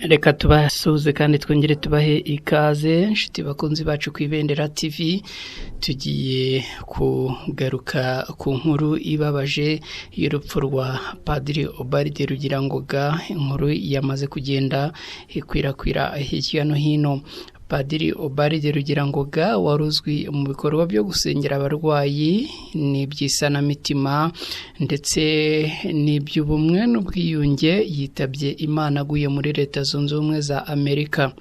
Reka tubasuze kandi twongere tubahe ikaze inshuti bakunzi bacu ku IBENDERA TV. Tugiye kugaruka ku nkuru ibabaje y'urupfu rwa Padiri Ubald RUGIRANGOGA, inkuru yamaze kugenda ikwirakwira hirya no hino. Padiri Ubald RUGIRANGOGA waruzwi mu bikorwa byo gusengera abarwayi n'iby'isanamitima ndetse n'iby'ubumwe n'ubwiyunge, yitabye Imana aguye muri Leta Zunze Ubumwe za Amerika.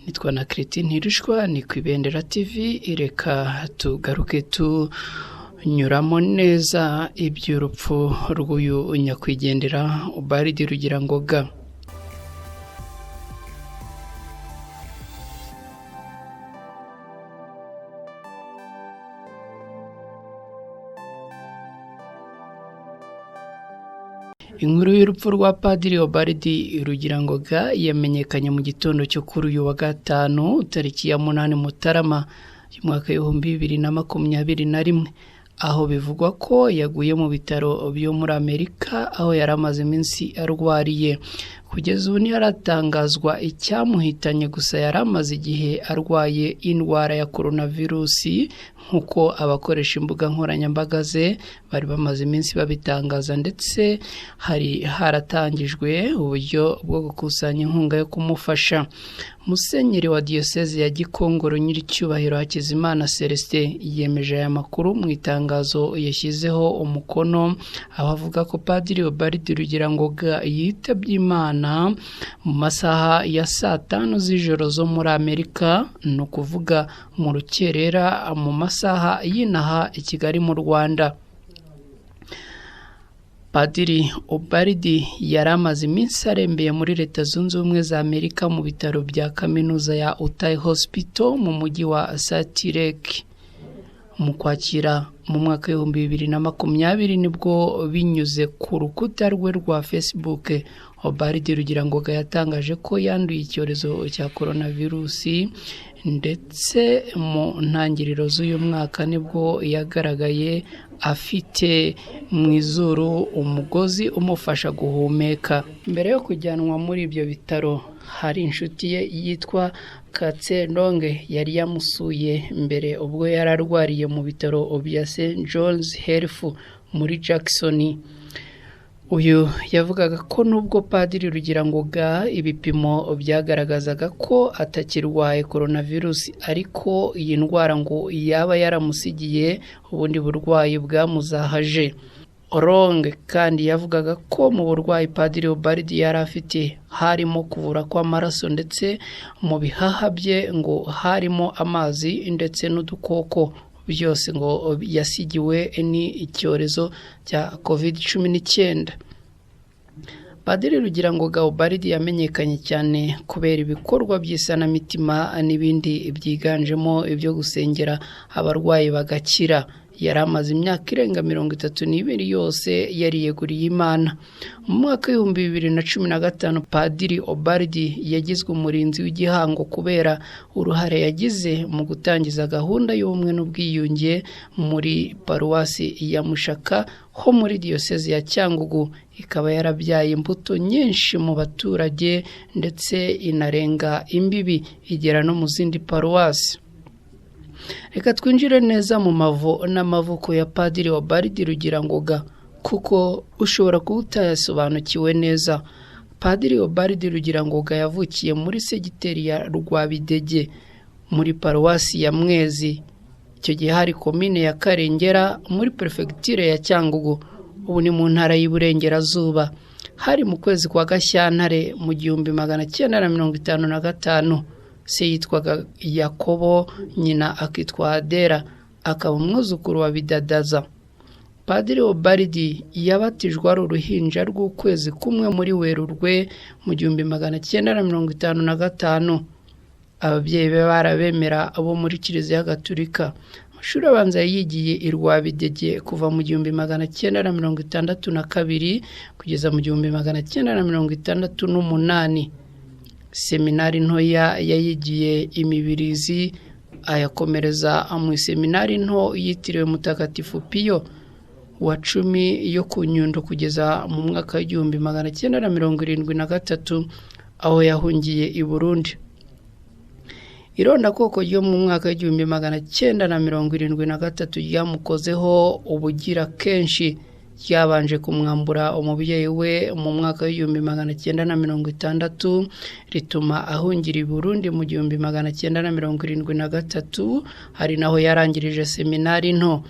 Nitwa Nyakwigendera ni ku IBENDERA TV. Reka tugaruke tunyuramo neza iby'urupfu rw'uyu Nyakwigendera Ubald RUGIRANGOGA. Inkuru y'urupfu rwa Padiri Ubald RUGIRANGOGA yamenyekanye mu gitondo cyo kuri uyu wa gatanu tariki ya 8 Mutarama y'umwaka wa 2021, aho bivugwa ko yaguye mu bitaro byo muri Amerika aho yaramaze iminsi arwariye. Kugeza ubu ntiharatangazwa icyamuhitanye, gusa yaramaze igihe arwaye indwara ya coronavirusi nkuko abakoresha imbuga nkoranyambaga ze bari bamaze iminsi babitangaza, ndetse hari haratangijwe uburyo bwo gukusanya inkunga yo kumufasha. Musenyeri wa Diocese ya Gikongoro Nyiricyubahiro Hakizimana Celestin yemeje aya makuru mu itangazo yashyizeho umukono, aho avuga ko Padiri Ubald RUGIRANGOGA yitabye Imana mu masaha ya 5 z'ijoro zo muri Amerika, no kuvuga mu rukerera mu masaha y'inaha i Kigali mu Rwanda. Padiri Ubald yaramaze iminsi arembeye muri Leta Zunze Ubumwe za Amerika mu bitaro bya kaminuza ya Utah Hospital mu mujyi wa Salt Lake. Mu kwakira mu mwaka wa 2020 nibwo binyuze ku rukuta rwe rwa Facebook, Ubald RUGIRANGOGA yatangaje ko yanduye icyorezo cya coronavirusi, ndetse mu ntangiriro z'uyu mwaka nibwo yagaragaye afite mu izuru umugozi umufasha guhumeka. Mbere yo kujyanwa muri ibyo bitaro, hari inshuti ye yitwa Katselonge yari yamusuye mbere ubwo yararwariye mu bitaro bya St. John's Health muri Jackson. Uyu yavugaga ko nubwo Padiri RUGIRANGOGA ibipimo byagaragazaga ko atakirwaye coronavirus, ariko iyi ndwara ngo yaba yaramusigiye ubundi burwayi bwamuzahaje. Oronge kandi yavugaga ko mu burwayi Padiri Ubald yari afite harimo kuvura kw'amaraso, ndetse mu bihaha bye ngo harimo amazi ndetse n'udukoko, byose ngo yasigiwe ni icyorezo cya COVID-19. Padiri RUGIRANGOGA Ubald yamenyekanye cyane kubera ibikorwa by'isanamitima n'ibindi byiganjemo ibyo gusengera abarwayi bagakira. Yaramaze imyaka irenga 32 yose yariyeguriye Imana. Mu mwaka wa 2015 Padiri Ubald yagizwe umurinzi w'igihango kubera uruhare yagize mu gutangiza gahunda y'ubumwe n'ubwiyunge muri paruwasi ya Mushaka ho muri Diocese ya Cyangugu. Ikaba yarabyaye imbuto nyinshi mu baturage ndetse inarenga imbibi igera no mu zindi paruwasi. Reka twinjire neza mu mavo n'amavuko ya Padiri Ubald RUGIRANGOGA, kuko ushobora kutayasobanukiwe neza. Padiri Ubald RUGIRANGOGA yavukiye muri segiteri ya Rwabidege muri paruwasi ya Mwezi. Icyo gihe hari komine ya Karengera muri prefecture ya Cyangugu, ubu ni mu ntara y'Iburengerazuba. Hari mu kwezi kwa Gashyantare mu 1955. Se yitwaga Yakobo, nyina akitwa Adera, akaba umwuzukuru wa Bidadaza. Padiri Ubald yabatijwe ari uruhinja rw'ukwezi kumwe muri Werurwe mu 1955. Ababyeyi be barabemera abo muri Kiliziya Gatolika. Amashuri abanza yigiye i Rwabidege kuva mu 1962 kugeza mu 1968. Seminari ntoya yayigiye Imibirizi, ayakomereza mu seminari nto yitiriwe Mutagatifu Pio wa 10 yo ku Nyundo kugeza mu mwaka wa 1973, aho yahungiye i Burundi. Irondakoko ryo mu mwaka w'1973 ryamukozeho ubugira kenshi, ryabanje kumwambura umubyeyi we mu mwaka w'1960 rituma ahungira i Burundi mu 1973, hari naho yarangirije seminari nto.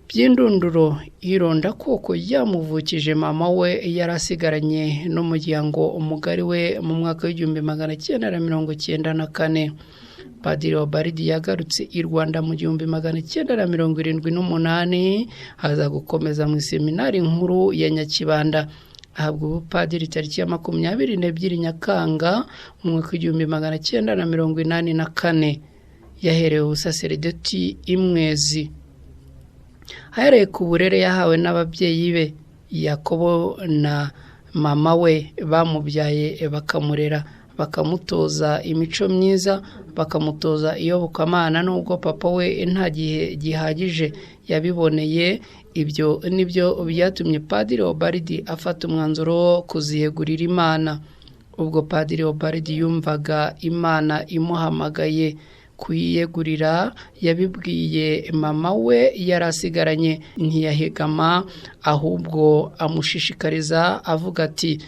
By'indunduro irondakoko ryamuvukije mama we yarasigaranye n'umuryango umugari we mu mwaka w'1994. Padiri Ubald yagarutse i Rwanda mu 1978, haza gukomeza mu seminari nkuru ya Nyakibanda. Ahabwa ubupadiri tariki ya 22 Nyakanga mu mwaka w'1984. Yaherewe ubusaseridoti Imwezi. Ahereye ku burere yahawe n'ababyeyi be, Yakobo na mama we bamubyaye bakamurera, bakamutoza imico myiza, bakamutoza iyobokamana, nubwo papa we nta gihe gihagije yabiboneye. Ibyo nibyo byatumye Padiri Ubald afata umwanzuro wo kuziyegurira Imana. Ubwo Padiri Ubald yumvaga Imana imuhamagaye kuyiyegurira, yabibwiye mama we yarasigaranye, ntiyahegama, ahubwo amushishikariza avuga ati,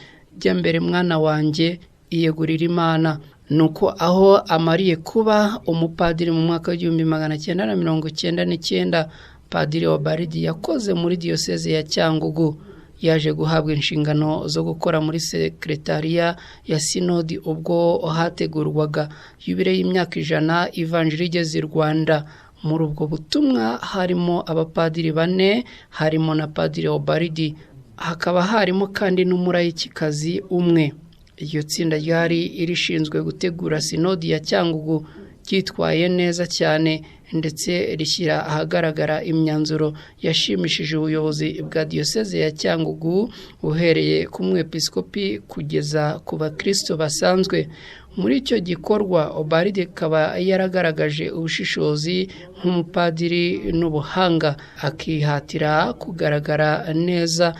jya mbere mwana wanjye, iyegurira Imana. Nuko aho amariye kuba umupadiri mu mwaka w'1999, Padiri Ubald yakoze muri diyoseze ya Cyangugu. Yaje guhabwa inshingano zo gukora muri sekretariya ya sinodi ubwo hategurwaga yubile y'imyaka 100 ivanjiri igeze i Rwanda. Muri ubwo butumwa harimo abapadiri 4, harimo na Padiri Ubald, hakaba harimo kandi n'umurayikikazi umwe. Iryo tsinda ryari irishinzwe gutegura sinodi ya Cyangugu ryitwaye neza cyane, ndetse rishyira ahagaragara imyanzuro yashimishije ubuyobozi bwa diyoseze ya Cyangugu, uhereye ku mwepiskopi kugeza ku bakristo basanzwe. Muri icyo gikorwa Ubald akaba yaragaragaje ubushishozi nk'umupadiri n'ubuhanga, akihatira kugaragara neza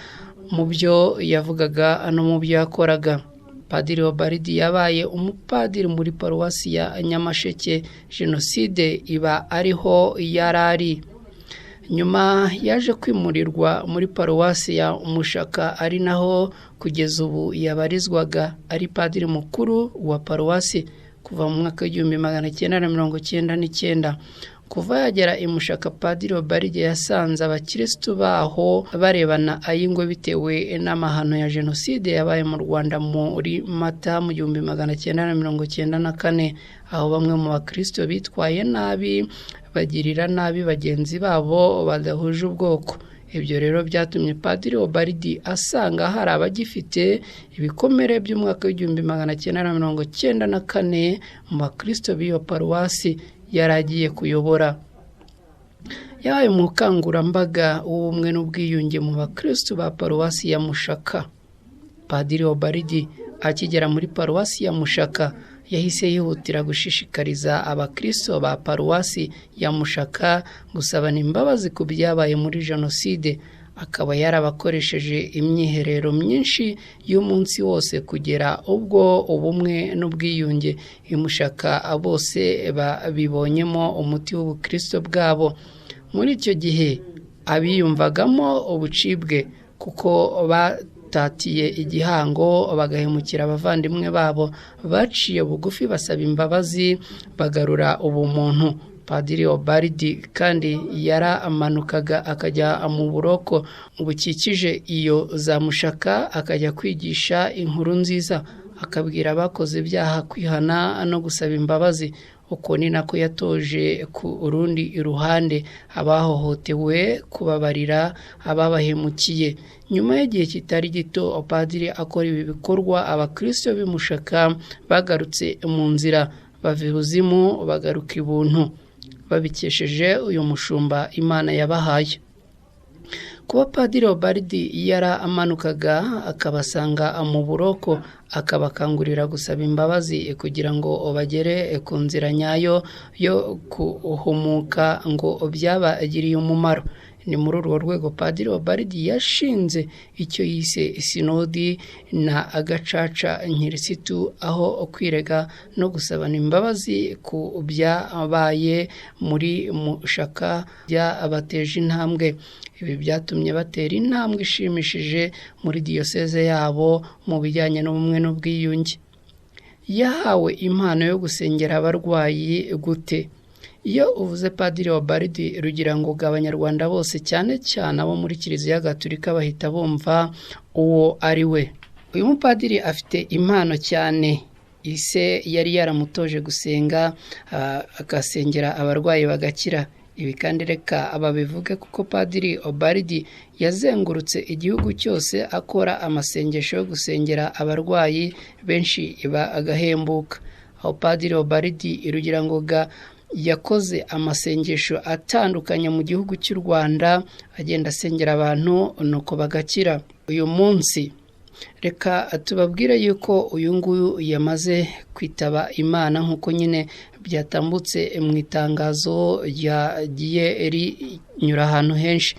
mu byo yavugaga no mu byo yakoraga. Padiri Ubald yabaye umupadiri muri paruwasi ya Nyamasheke, Jenoside iba ariho yarari. Nyuma yaje kwimurirwa muri paruwasi ya Mushaka, ari naho kugeza ubu yabarizwaga, ari padiri mukuru wa paruwasi kuva mu mwaka w'1999. Kuva yagera i Mushaka, Padiri Ubald yasanze abakristo baho barebana ayingwe bitewe n'amahano ya Jenoside yabaye mu Rwanda muri Mata mu 1994, aho bamwe mu bakristo bitwaye nabi, bagirira nabi bagenzi babo badahuje ubwoko. Ibyo rero byatumye Padiri Ubald asanga hari abagifite ibikomere by'umwaka w'1994 mu bakristo b'iyo paruwasi yaragiye kuyobora. Yabaye umukangurambaga w'ubumwe n'ubwiyunge mu bakristo ba paruwasi ya Mushaka. Padiri Ubald akigera muri paruwasi ya Mushaka, yahise yihutira gushishikariza abakristo ba paruwasi ya Mushaka gusabana imbabazi ku byabaye muri Jenoside. Akaba yarabakoresheje imyiherero myinshi y'umunsi wose kugera ubwo ubumwe n'ubwiyunge i Mushaka bose babibonyemo umuti w'ubukristo bwabo. Muri icyo gihe abiyumvagamo ubucibwe kuko batatiye igihango bagahemukira abavandimwe babo, baciye bugufi basaba imbabazi, bagarura ubumuntu. Padiri Ubald kandi yaramanukaga akajya mu buroko bukikije iyo za Mushaka, akajya kwigisha inkuru nziza, akabwira abakoze ibyaha kwihana no gusaba imbabazi. Uko ni nako yatoje ku urundi iruhande abahohotewe kubabarira ababahemukiye. Nyuma y'igihe kitari gito, Padiri akora ibi bikorwa, abakristo b'imushaka bagarutse mu nzira, bava ibuzimu bagaruka ibuntu, babikesheje uyu mushumba Imana yabahaye. Kuba Padiri Ubald yaramanukaga akabasanga mu buroko, akabakangurira gusaba imbabazi kugira ngo bagere ku nzira nyayo yo kuhumuka, ngo byabagiriye umumaro. ni muri urwo rwego Padiri Ubald yashinze icyo yise sinodi na agacaca nkirisitu, aho kwirega no gusabana imbabazi ku byabaye muri mushaka byabateje intambwe. Ibi byatumye batera intambwe ishimishije muri diyoseze yabo mu bijyanye n'ubumwe n'ubwiyunge. Yahawe impano yo gusengera abarwayi gute? Iyo uvuze Padiri Ubald RUGIRANGOGA, abanyarwanda bose cyane cyane abo muri Kiliziya Gatolika bahita bumva uwo ari we. Uyu mupadiri afite impano cyane. Ise yari yaramutoje gusenga, agasengera abarwayi bagakira. Ibi kandi reka ababivuge kuko Padiri Ubald yazengurutse igihugu cyose akora amasengesho yo gusengera abarwayi benshi bagahembuka. Aho Padiri Ubald RUGIRANGOGA yakoze amasengesho atandukanye mu gihugu cy'u Rwanda, agenda asengera abantu nuko bagakira. Uyu munsi reka tubabwire yuko uyu nguyu yamaze kwitaba Imana nk'uko nyine byatambutse mu itangazo yagiye rinyura ahantu henshi.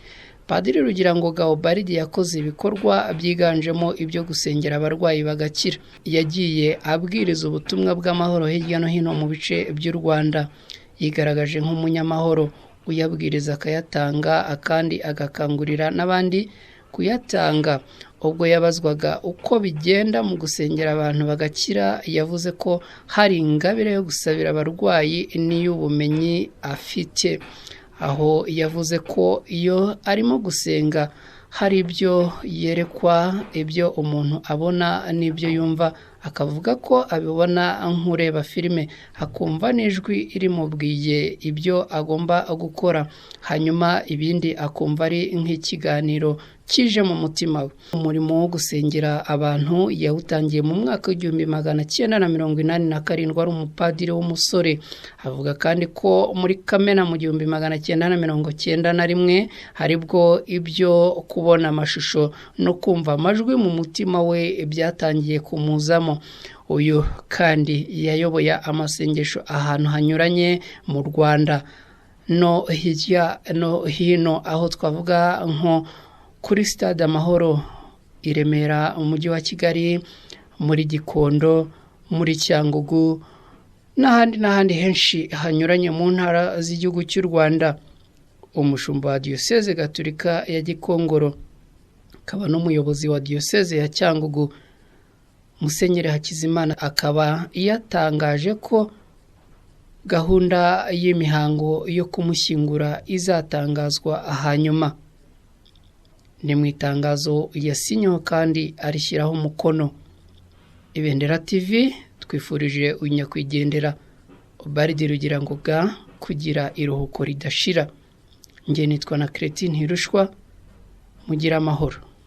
Padiri RUGIRANGOGA Ubald yakoze ibikorwa byiganjemo ibyo gusengera abarwayi bagakira. Yagiye abwiriza ubutumwa bw'amahoro hirya no hino mu bice by'u Rwanda. Yigaragaje nk'umunyamahoro, uyabwiriza akayatanga, kandi agakangurira n'abandi kuyatanga. Ubwo yabazwaga uko bigenda mu gusengera abantu bagakira, yavuze ko hari ingabire yo gusabira abarwayi n'iy'ubumenyi afite. Aho yavuze ko iyo arimo gusenga hari ibyo yerekwa, ibyo umuntu abona n'ibyo yumva, akavuga ko abibona nk'ureba filime, akumva n'ijwi irimubwiye ibyo agomba gukora, hanyuma ibindi akumva ari nk'ikiganiro kije mu mutima we. Umurimo wo gusengera abantu yawutangiye mu mwaka w'1987 ari umupadiri w'umusore. Avuga kandi ko muri Kamena mu 1991 haribwo ibyo kubona amashusho no kumva amajwi mu mutima we byatangiye kumuzamo. Uyu kandi yayoboye amasengesho ahantu hanyuranye mu Rwanda no hirya no hino, aho twavuga nko kuri Stade Amahoro i Remera, umujyi wa Kigali, muri Gikondo, muri Cyangugu n'ahandi henshi hanyuranye mu ntara z'igihugu cy'u Rwanda. Umushumba wa Diyoseze Gatolika ya Gikongoro, akaba n'umuyobozi wa Diyoseze ya Cyangugu, Musenyeri Hakizimana, akaba yatangaje ko gahunda y'imihango yo kumushyingura izatangazwa hanyuma. Ni mu itangazo yasinyeho kandi arishyiraho umukono. Ibendera TV twifurije Nyakwigendera Padiri RUGIRANGOGA kugira iruhuko ridashira. Nge nitwa na Cretine Hirushwa, mugira amahoro.